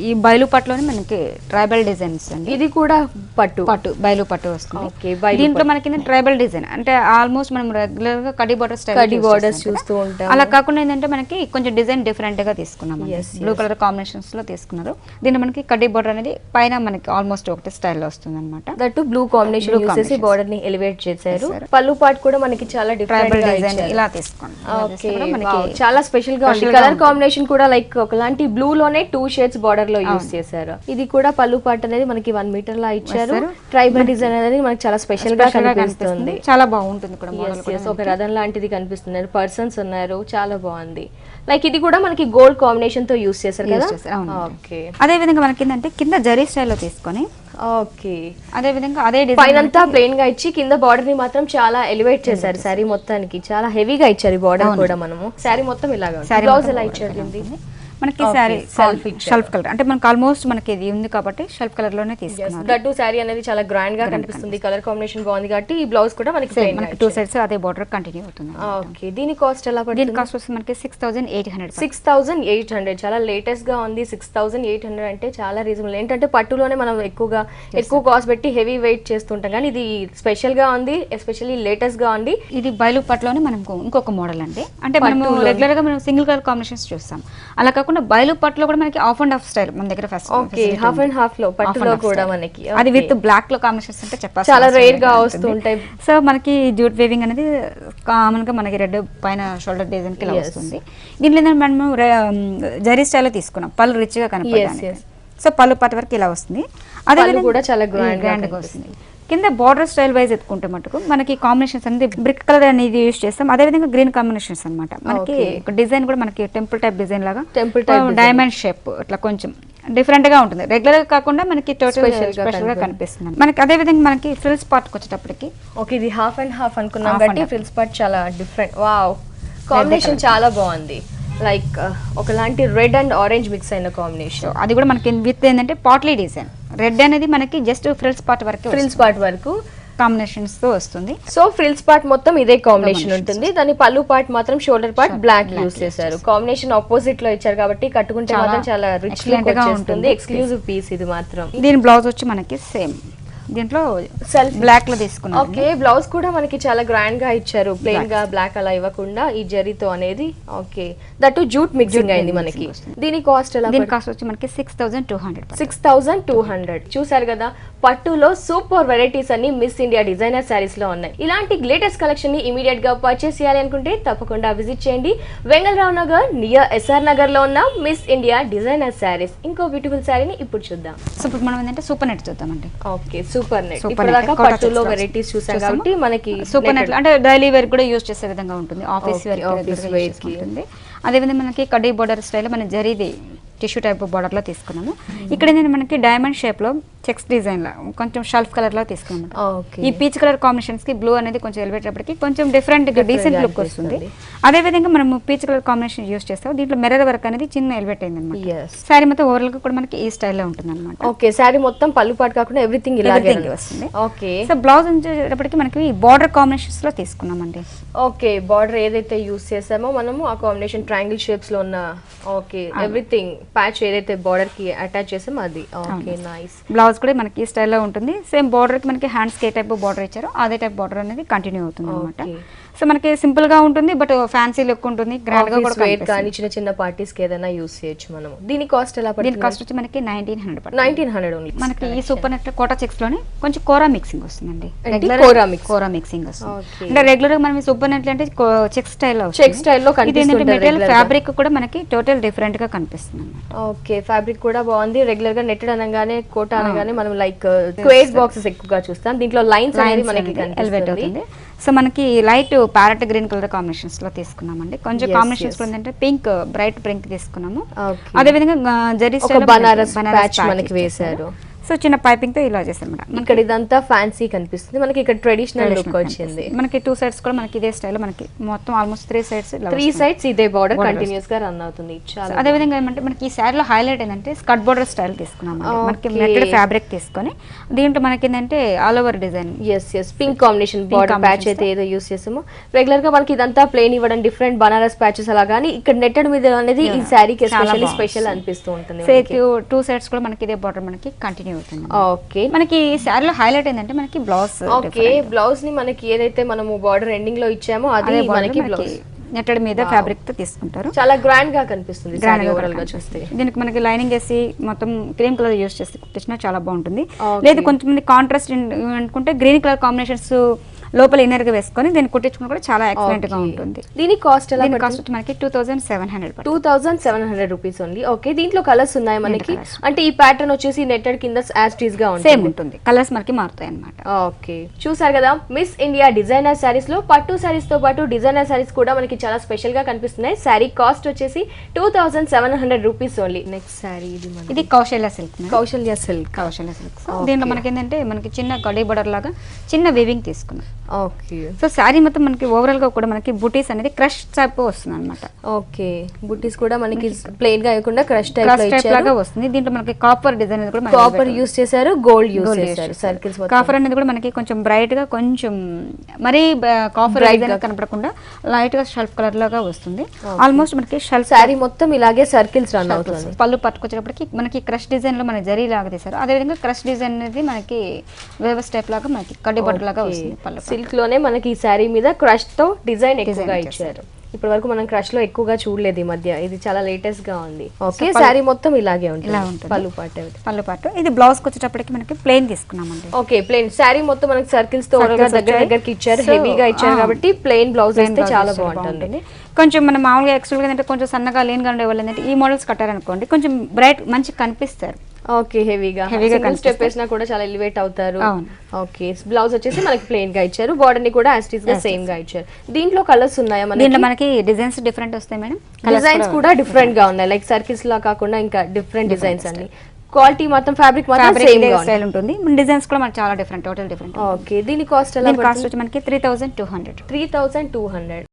ఈ బయలు పట్టులోనే మనకి ట్రైబల్ డిజైన్స్ అండి. ఇది కూడా పట్టు పట్టు బయలు పట్టు వస్తుంది. ఓకే, దీంట్లో మనకి ట్రైబల్ డిజైన్ అంటే ఆల్మోస్ట్ మనం రెగ్యులర్ గా కడి బోర్డర్ స్టైల్ కడి బోర్డర్స్ చూస్తూ ఉంటాం. అలా కాకుండా ఏంటంటే మనకి కొంచెం డిజైన్ డిఫరెంట్ గా తీసుకున్నాం. బ్లూ కలర్ కాంబినేషన్స్ లో తీసుకున్నారు. దీన్ని మనకి కడి బోర్డర్ అనేది పైన మనకి ఆల్మోస్ట్ ఒకటి స్టైల్లో వస్తుంది అనమాట. దట్టు బ్లూ కాంబినేషన్ యూస్ చేసి బోర్డర్ ని ఎలివేట్ చేశారు. పళ్ళు పార్ట్ కూడా మనకి చాలా ట్రైబల్ డిఫరెంట్ డిజైన్ ఇలా తీసుకోండి. మనకి చాలా స్పెషల్ గా ఉంది. కలర్ కాంబినేషన్ కూడా లైక్ ఒకలాంటి బ్లూ లోనే 2 షేడ్స్ బోర్డర్ లో యూస్ చేశారు. ఇది కూడా పళ్ళు పార్ట్ అనేది మనకి 1 మీటర్ లా ఇచ్చారు. ట్రైబల్ డిజైన్ అనేది మనకి చాలా స్పెషల్ గా కనిపిస్తుంది. చాలా బాగుంటుంది కూడా మోడల్. ఒక రథం లాంటిది కనిపిస్తున్నారు, పర్సన్స్ ఉన్నారు, చాలా బాగుంది. లైక్ ఇది కూడా మనకి గోల్డ్ కాంబినేషన్ తో యూస్ చేశారు కదా. ఓకే, అదే విధంగా మనకి ఏంటంటే కింద జరీ స్టైల్లో తీసుకొని ఓకే అదే విధంగా అదే పైన అంతా ప్లెయిన్ గా ఇచ్చి కింద బార్డర్ ని మాత్రం చాలా ఎలివేట్ చేశారు. శారీ మొత్తానికి చాలా హెవీగా ఇచ్చారు. బార్డర్ కూడా మనము శారీ మొత్తం ఇలాగా బ్లౌజ్ ఎలా ఇచ్చారు మనకి శారీ షెల్ఫ్ కలర్ అంటే మనకి ఆల్మోస్ట్ మనకి ఇది ఉంది కాబట్టి షెల్ఫ్ కలర్ లోనే తీసుకున్నాం. దట్టు శారీ అనేది చాలా గ్రాండ్ గా కనిపిస్తుంది. కలర్ కాంబినేషన్ బాగుంది కాబట్టి ఈ బ్లౌజ్ కూడా మనకి 2 సైడ్స్ అదే బార్డర్ కంటిన్యూ అవుతుంది. ఓకే, దీని కాస్ట్ ఎలా పడుతుంది? దీని కాస్ట్ వస్తుంది మనకి 6800. 6800 చాలా లేటెస్ట్ గా ఉంది. 6800 అంటే చాలా రీజనబుల్. ఏంటంటే పట్టులోనే మనం ఎక్కువ కాస్ట్ పెట్టి హెవీ వెయిట్ చేస్తుంటాం, కానీ ఇది స్పెషల్ గా ఉంది, ఎస్పెషల్లీ లేటెస్ట్ గా ఉంది. ఇది బయలు పట్టులోనే మనం ఇంకొక మోడల్ అండి. అంటే మనం రెగ్యులర్ గా మనం సింగిల్ కలర్ కాంబినేషన్స్ చూస్తాం. అలా కాకుండా బయలు పట్టులో కూడా మనకి హాఫ్ అండ్ హాఫ్ స్టైల్ మన దగ్గర first. Okay, half and half లో పట్టులో కూడా మనకి అది విత్ బ్లాక్ లో కాంబినేషన్స్ అంటే చెప్పాలి చాలా రేర్ గా వస్తుంటాయి. సో మనకి జూట్ వేవింగ్ అనేది కామన్ గా మనకి రెడ్ పైన షోల్డర్ డిజైన్ కి ఇలా వస్తుంది. దీంట్లో ఏంటంటే మనము జరీ స్టైల్ లో తీసుకున్నాం, పళ్ళు రిచ్ గా కనపడడానికి. సో పళ్ళు పట్టు వరకు ఇలా వస్తుంది. అదే కూడా చాలా గ్రాండ్ గా వస్తుంది. కింద బార్డర్ స్టైల్ వైజ్ ఎత్తుకుంటే మటుకు మనకి కాంబినేషన్స్ అనేది బ్రిక్ కలర్ అనేది యూస్ చేస్తాం. అదే విధంగా గ్రీన్ కాంబినేషన్స్ అనమాట. మనకి డిజైన్ కూడా మనకి టెంపుల్ టైప్ డిజైన్ లాగా డైమండ్ షేప్ ఇట్లా కొంచెం డిఫరెంట్ గా ఉంటుంది. రెగ్యులర్ గా కాకుండా మనకి టోటల్ స్పెషల్ గా కనిపిస్తుంది మనకి. అదే విధంగా మనకి ఫ్రిల్స్ పార్ట్ వచ్చేటప్పటికి ఓకే, ఇది హాఫ్ అండ్ హాఫ్ అనుకున్నాం కాబట్టి ఫ్రిల్స్ పార్ట్ చాలా డిఫరెంట్. వావ్, కాంబినేషన్ చాలా బాగుంది. లైక్ ఒకలాంటి రెడ్ అండ్ ఆరెంజ్ మిక్స్ అయిన కాంబినేషన్. అది కూడా మనకి విత్ ఏంటంటే పాట్లీ డిజైన్. రెడ్ అనేది మనకి జస్ట్ ఫ్రిల్స్ పార్ట్ వరకు కాంబినేషన్స్ తో వస్తుంది. సో ఫ్రిల్స్ పార్ట్ మొత్తం ఇదే కాంబినేషన్ ఉంటుంది. దాని పళ్ళు పార్ట్ మాత్రం షోల్డర్ పార్ట్ బ్లాక్ యూస్ చేశారు. కాంబినేషన్ ఆపోజిట్ లో ఇచ్చారు కాబట్టి కట్టుకుంటే మాత్రం చాలా రిచ్ లుక్ వచ్చేస్తుంది. ఎక్స్క్లూజివ్ పీస్ ఇది మాత్రం. దీని బ్లౌజ్ వచ్చి మనకి సేమ్ దీంట్లో సెల్ఫ్ బ్లాక్ లో తీసుకున్నాం. ఓకే, బ్లౌజ్ కూడా మనకి చాలా గ్రాండ్ గా ఇచ్చారు. ప్లెయిన్ గా బ్లాక్ అలా ఇవ్వకుండా ఈ జరీతో అనేది. ఓకే, దట్ జూట్ మిక్సింగ్ అయింది మనకి. దీని కాస్ట్ ఎలా? దీని కాస్ట్ వచ్చి మనకి 6200. 6200. చూసారు కదా, పట్టులో సూపర్ వెరైటీస్ అన్ని మిస్ ఇండియా డిజైనర్ శారీస్ లో ఉన్నాయి. ఇలాంటి లేటెస్ట్ కలెక్షన్ ని ఇమీడియట్ గా పర్చేస్ చేయాలి అనుకుంటే తప్పకుండా విజిట్ చేయండి వెంగళరావు నగర్ నియర్ ఎస్ఆర్ నగర్ లో ఉన్న మిస్ ఇండియా డిజైనర్ శారీస్. ఇంకో బ్యూటిఫుల్ శారీని ఇప్పుడు చూద్దాం. సో ఇప్పుడు మనం ఏంటంటే సూపర్ నెట్ చూద్దామండి. Okay, super net. ఇప్పటిదాకా పట్టులో వెరైటీస్ చూసాం కాబట్టి మనకి సూపర్ నెట్ అంటే డైలీ వేర్ కూడా యూజ్ చేసే విధంగా ఉంటుంది, ఆఫీస్ వేర్ కి ఉంటుంది. అదే విధంగా మనకి కడ్డీ బోర్డర్ స్టైల్ మన జరీది టిష్యూ టైప్ బార్డర్ లో తీసుకున్నాము. ఇక్కడ ఏంటంటే మనకి డైమండ్ షేప్ లో చెక్స్ డిజైన్ లా కొంచెం షెల్ఫ్ కలర్ లో తీసుకున్నాము. ఈ పీచ్ కలర్ కాంబినేషన్స్ కి బ్లూ అనేది కొంచెం ఎలివేటప్పటికి కొంచెం డిఫరెంట్ డీసెంట్ లుక్ వస్తుంది. అదే విధంగా మనం పీచ్ కలర్ కాంబినేషన్ యూస్ చేస్తాం. దీంట్లో మిర్రర్ వర్క్ అనేది చిన్న ఎలివేట్ అయింది అనమాట. శారీ మొత్తం ఓవరాల్ గా కూడా మనకి ఈ స్టైల్ లో ఉంటుంది అనమాట. ఓకే, శారీ మొత్తం పళ్ళు పాటు కాకుండా ఎవ్రీథింగ్ ఇలాగే వస్తుంది. ఓకే, సో బ్లౌజ్ వచ్చేటప్పటికి మనకి బార్డర్ కాంబినేషన్స్ లో తీసుకున్నామండి. ఓకే, బార్డర్ ఏదైతే యూస్ చేసామో మనము ఆ కాంబినేషన్ ట్రయాంగిల్ షేప్స్ లో ఉన్న ఓకే ఎవ్రీథింగ్ ప్యాచ్ ఏదైతే బార్డర్ కి అటాచ్ చేసామో అది. Okay, nice. బ్లౌజ్ కూడా మనకి ఈ స్టైల్లో ఉంటుంది. సేమ్ బార్డర్ కి మనకి హ్యాండ్స్ కే టైప్ బార్డర్ ఇచ్చారు, అదే టైప్ బార్డర్ అనేది కంటిన్యూ అవుతుంది అనమాట. సో మనకి సింపుల్ గా ఉంటుంది బట్ ఫ్యాన్సీ లుక్ ఉంటుంది, గ్రాండ్ గా కూడా కానీ చిన్న చిన్న పార్టీస్ కి ఏదైనా యూస్ చేయొచ్చు మనం. దీని కాస్ట్ ఎలా పడుతుంది? దీని కాస్ట్ వచ్చి మనకి 1900 ఓన్లీ. మనకి ఈ సూపర్ నెట్ కోటా చెక్స్ లోనే కొంచెం కోరా మిక్సింగ్ వస్తుందండి. కోరా మిక్సింగ్ వస్తుంది. అంటే రెగ్యులర్ గా మనం సూపర్ నెట్ అంటే చెక్ స్టైల్ లో మెటీరియల్ ఫ్యాబ్రిక్ కూడా మనకి టోటల్ డిఫరెంట్ గా కనిపిస్తుంది. ఓకే, ఫ్యాబ్రిక్ కూడా బాగుంది. రెగ్యులర్ గా నెట్టెడ్ అనగానే కోటా అనగానే మనం లైక్ స్క్వేర్ బాక్సెస్ ఎక్కువగా చూస్తాం. దీంట్లో లైన్స్ అనేది మనకి ఎలివేట్ అవుతుంది. సో మనకి light parrot green colour combinations లో తీసుకున్నామండి. కొంచెం కాంబినేషన్స్ ఏంటంటే పింక్, బ్రైట్ పింక్ తీసుకున్నాము. అదే విధంగా జరీ స్టైల్ బనారస్ ప్యాచ్ మనకి వేశారు. సో చిన్న పైపింగ్ తో ఇలా చేస్తాం మేడం. ఇక్కడ ఇదంతా ఫ్యాన్సీ కనిపిస్తుంది, మనకి ఇక్కడ ట్రెడిషనల్ లుక్ వచ్చింది. మనకి 2 సైడ్స్ కూడా మనకి ఇదే స్టైల్, మనకి మొత్తం ఆల్మోస్ట్ 3 సైడ్స్ 3 సైడ్స్ ఇదే బార్డర్ కంటిన్యూస్ గా రన్ అవుతుంది. చాలా అదే విధంగా ఏమంటే మనకి ఈ శారీలో హైలైట్ ఏంటంటే స్కర్ట్ బోర్డర్ స్టైల్ తీసుకున్నాం. మనకి నెట్టెడ్ ఫ్యాబ్రిక్ తీసుకొని దీంట్లో మనకి ఏంటంటే ఆల్ ఓవర్ డిజైన్. ఎస్ పింక్ కాంబినేషన్ బార్డర్ ప్యాచ్ అయితే ఏదో యూస్ చేసాము. రెగ్యులర్ గా మనకి ఇదంతా ప్లేన్ ఇవ్వడం, డిఫరెంట్ బనారస్ ప్యాచెస్ అలా, కానీ ఇక్కడ నెట్టెడ్ మీద అనేది ఈ శారీకి ఎస్పెషల్లీ స్పెషల్ అనిపిస్తూ ఉంటుంది. 2 సైడ్స్ కూడా మనకి ఇదే బార్డర్ మనకి కంటిన్యూ అవుతుంది. ఓకే, మనకి శారీలో హైలైట్ ఏంటంటే మనకి బ్లౌజ్. ఓకే, బ్లౌజ్ ని మనకి ఏదైతే మనము బార్డర్ ఎండింగ్ లో ఇచ్చామో అది మనకి బ్లౌజ్ నెట్టెడ్ మీద ఫ్యాబ్రిక్ తో తీసుకుంటారు. చాలా గ్రాండ్ గా కనిపిస్తుంది ఓవరాల్ గా చూస్తే. దీనికి మనకి లైనింగ్ వేసి మొత్తం క్రీమ్ కలర్ యూస్ చేసి కుట్టించినా చాలా బాగుంటుంది. లేదు కొంతమంది కాంట్రాస్ట్ అనుకుంటే గ్రీన్ కలర్ కాంబినేషన్స్ లోపల ఇన్నర్ గా వేసుకొని దీన్ని కుట్టించుకుని కూడా చాలా ఎక్సలెంట్ గా ఉంటుంది. దీని కాస్ట్ ఎలా? కాస్ట్ మనకి 2700 రూపీస్ ఓన్లీ. ఓకే, దీంట్లో కలర్స్ ఉన్నాయి మనకి. అంటే ఈ ప్యాటర్న్ వచ్చేసి నెట్టెడ్ కింద యాస్టీస్ గా సేమ్ ఉంటుంది, కలర్స్ మనకి మారుతాయి అన్నమాట. ఓకే, చూసారు కదా మిస్ ఇండియా డిజైనర్ సారీస్ లో పట్టు సారీస్ తో పాటు డిజైనర్ సారీస్ కూడా మనకి చాలా స్పెషల్ గా కనిపిస్తున్నాయి. సారీ కాస్ట్ వచ్చేసి 2700 రూపీస్ ఓన్లీ. నెక్స్ట్ సారీ ఇది కౌశల్య సిల్క్. కౌశల్య సిల్క్. దీంట్లో మనకి ఏంటంటే మనకి చిన్న గడి బోర్డర్ లాగా చిన్న వీవింగ్ తీసుకున్నాం. ఓకే, సో శారీ మొత్తం మనకి ఓవరాల్ గా కూడా మనకి బూటీస్ అనేది క్రష్ టైప్ వస్తుంది అనమాట. ఓకే, బూటీస్ కూడా మనకి ప్లెయిన్ గా కాకుండా క్రష్ టైప్ లాగా వస్తుంది. దీంట్లో మనకి కాపర్ డిజైన్ అనేది కూడా కాపర్ యూస్ చేశారు, గోల్డ్ యూస్ చేశారు. సర్కిల్స్ కాపర్ అనేది కూడా మనకి కొంచెం బ్రైట్ గా, కొంచెం మరీ కాపర్ డిజైన్ కనపడకుండా లైట్ గా షెల్ఫ్ కలర్ లాగా వస్తుంది. ఆల్మోస్ట్ మనకి షెల్ఫ్ శారీ మొత్తం ఇలాగే సర్కిల్స్ రన్ అవుతుంది. పళ్ళు పట్టుకొచ్చేటప్పటికి మనకి క్రష్ డిజైన్ లో మన జరీ లాగా తీసారు. అదే విధంగా క్రష్ డిజైన్ అనేది మనకి వేవస్ టైప్ లాగా మనకి కడ్డీ బట్ట లాగా వస్తుంది. పళ్ళు సిల్క్ లోనే మనకి ఈ శారీ మీద క్రష్ తో డిజైన్ ఎక్కువగా ఇచ్చారు. ఇప్పటి వరకు మనం క్రష్ లో ఎక్కువగా చూడలేదు ఈ మధ్య, ఇది చాలా లేటెస్ట్ గా ఉంది. ఓకే, శారీ మొత్తం ఇలాగే ఉంటుంది. పళ్ళు పాటు ఇది బ్లౌజ్ వచ్చేటప్పటికి మనకి ప్లెయిన్ తీసుకున్నామండి. ఓకే, ప్లెయిన్ శారీ మొత్తం మనకి సర్కిల్స్ తో దగ్గరికి ఇచ్చారు, హెవీగా ఇచ్చారు కాబట్టి ప్లెయిన్ బ్లౌజ్ అయితే చాలా బాగుంటుంది. కొంచెం మనం మామూలుగా ఎక్స్ట్రా గా అంటే కొంచెం సన్నగా లేన్ గా ఉండే వాళ్ళు ఏంటంటే ఈ మోడల్స్ కట్టారనుకోండి కొంచెం బ్రైట్ మంచి కనిపిస్తారు. ఓకే, హెవీగా స్టెప్ వేసినా కూడా చాలా ఎలివేట్ అవుతారు. ఓకే, బ్లౌజ్ వచ్చేసి మనకి ప్లెయిన్ గా ఇచ్చారు, బార్డర్ ని కూడా యాస్టీస్ గా సేమ్ గా ఇచ్చారు. దీంట్లో కలర్స్ ఉన్నాయా? దీంట్లో మనకి డిజైన్స్ డిఫరెంట్ వస్తాయి మేడం. డిజైన్స్ కూడా డిఫరెంట్ గా ఉన్నాయి, లైక్ సర్కిల్స్ లా కాకుండా ఇంకా డిఫరెంట్ డిజైన్స్ అన్ని. క్వాలిటీ మొత్తం ఫ్యాబ్రిక్ మాత్రం సేమ్ గా స్టైల్ ఉంటుంది. డిజైన్స్ కూడా మనకి చాలా డిఫరెంట్, టోటల్ డిఫరెంట్. ఓకే, దీని కాస్ట్ ఎలా? కాస్ట్ వచ్చి మనకి 3200.